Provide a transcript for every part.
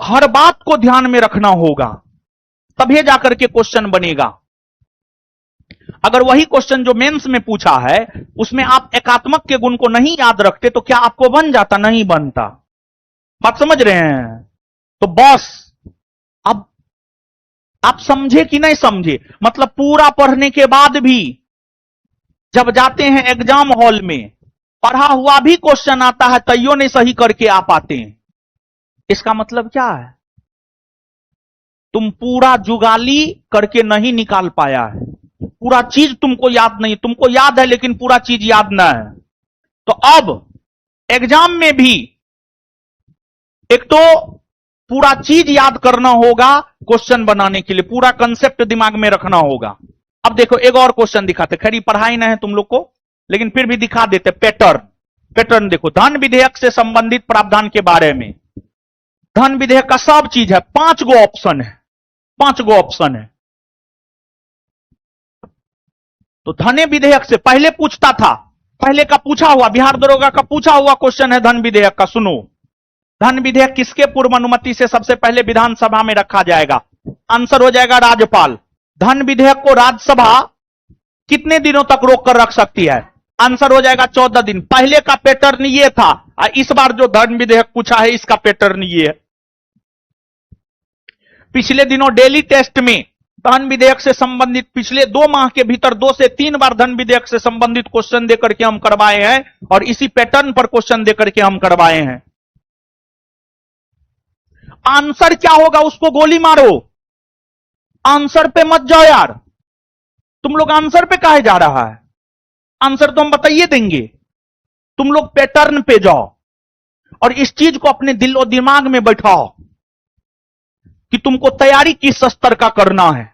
हर बात को ध्यान में रखना होगा, तभी जाकर के क्वेश्चन बनेगा। अगर वही क्वेश्चन जो मेंस में पूछा है उसमें आप एकात्मक के गुण को नहीं याद रखते तो क्या आपको बन जाता? नहीं बनता। बात समझ रहे हैं? तो बस अब आप समझे कि नहीं समझे? मतलब पूरा पढ़ने के बाद भी जब जाते हैं एग्जाम हॉल में, पढ़ा हुआ भी क्वेश्चन आता है तैयो नहीं सही करके आ पाते हैं, इसका मतलब क्या है? तुम पूरा जुगाली करके नहीं निकाल पाया है, पूरा चीज तुमको याद नहीं, तुमको याद है लेकिन पूरा चीज याद ना है। तो अब एग्जाम में भी एक तो पूरा चीज याद करना होगा, क्वेश्चन बनाने के लिए पूरा कंसेप्ट दिमाग में रखना होगा। अब देखो एक और क्वेश्चन दिखाते, खैर पढ़ाई ना है तुम लोग को लेकिन फिर भी दिखा देते। पैटर्न देखो, धन विधेयक से संबंधित प्रावधान के बारे में। धन विधेयक का सब चीज है, 5 गो ऑप्शन है, 5 गो ऑप्शन है। तो धन विधेयक से पहले पूछता था, पहले का पूछा हुआ बिहार दरोगा का पूछा हुआ क्वेश्चन है धन विधेयक का। सुनो, धन विधेयक किसके पूर्व अनुमति से सबसे पहले विधानसभा में रखा जाएगा? आंसर हो जाएगा राज्यपाल। धन विधेयक को राज्यसभा कितने दिनों तक रोक कर रख सकती है? आंसर हो जाएगा 14 दिन। पहले का पैटर्न ये था, इस बार जो धन विधेयक पूछा है इसका पैटर्न ये है। पिछले दिनों डेली टेस्ट में धन विधेयक से संबंधित पिछले 2 माह के भीतर 2 से 3 बार धन विधेयक से संबंधित क्वेश्चन देकर के हम करवाए हैं और इसी पैटर्न पर क्वेश्चन देकर के हम करवाए हैं। आंसर क्या होगा उसको गोली मारो, आंसर पे मत जाओ यार। तुम लोग आंसर पे काहे जा रहा है? आंसर तो हम बताइए देंगे, तुम लोग पैटर्न पे जाओ और इस चीज को अपने दिल और दिमाग में बैठाओ कि तुमको तैयारी किस स्तर का करना है।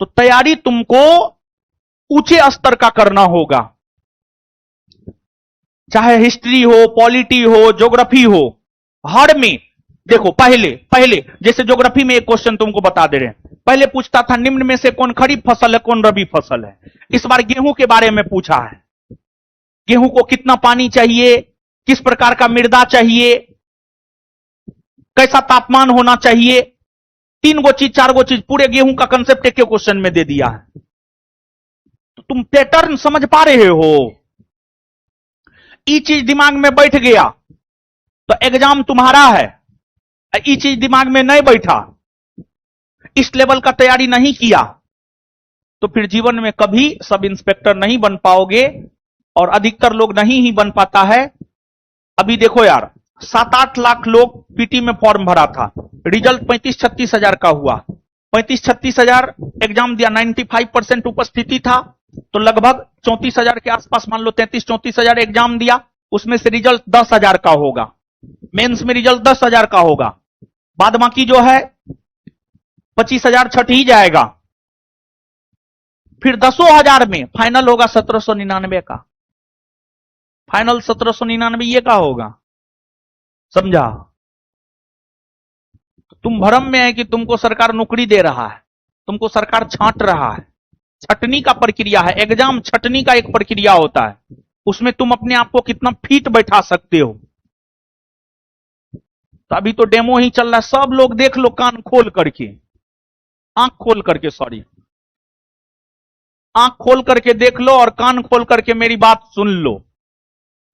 तो तैयारी तुमको ऊंचे स्तर का करना होगा, चाहे हिस्ट्री हो, पॉलिटी हो, ज्योग्राफी हो, हर में। देखो पहले जैसे ज्योग्राफी में एक क्वेश्चन तुमको बता दे रहे हैं, पहले पूछता था निम्न में से कौन खरीफ फसल है, कौन रबी फसल है। इस बार गेहूं के बारे में पूछा है, गेहूं को कितना पानी चाहिए, किस प्रकार का मृदा चाहिए, कैसा तापमान होना चाहिए, 3 गो चीज 4 गो चीज, पूरे गेहूं का कंसेप्ट एक क्वेश्चन में दे दिया है। तो तुम पैटर्न समझ पा रहे हो? ये चीज दिमाग में बैठ गया तो एग्जाम तुम्हारा है। ये चीज दिमाग में नहीं बैठा, इस लेवल का तैयारी नहीं किया तो फिर जीवन में कभी सब इंस्पेक्टर नहीं बन पाओगे और अधिकतर लोग नहीं ही बन पाता है। अभी देखो यार, 7-8 लाख लोग पीटी में फॉर्म भरा था, रिजल्ट 35-36 हजार का हुआ। 35-36 हजार एग्जाम दिया, 95% उपस्थिति था, तो लगभग 34 हजार के आसपास, मान लो 33-34 हजार एग्जाम दिया, उसमें से रिजल्ट 10 हजार का होगा, मेंस में रिजल्ट 10 हजार का होगा, बाद बाकी जो है 25 हजार छट ही जाएगा। फिर 10 हजार में फाइनल होगा 1799 का, फाइनल 1799 ये का होगा, समझा? तुम भ्रम में है कि तुमको सरकार नौकरी दे रहा है, तुमको सरकार छांट रहा है। छटनी का प्रक्रिया है, एग्जाम छटनी का एक प्रक्रिया होता है, उसमें तुम अपने आप को कितना फिट बैठा सकते हो। तो अभी तो डेमो ही चल रहा है, सब लोग देख लो कान खोल करके, आंख खोल करके, सॉरी आंख खोल करके देख लो और कान खोल करके मेरी बात सुन लो,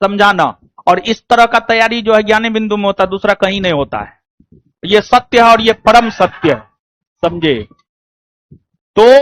समझाना। और इस तरह का तैयारी जो है ज्ञानी बिंदु में होता है, दूसरा कहीं नहीं होता है। ये सत्य है और ये परम सत्य है, समझे? तो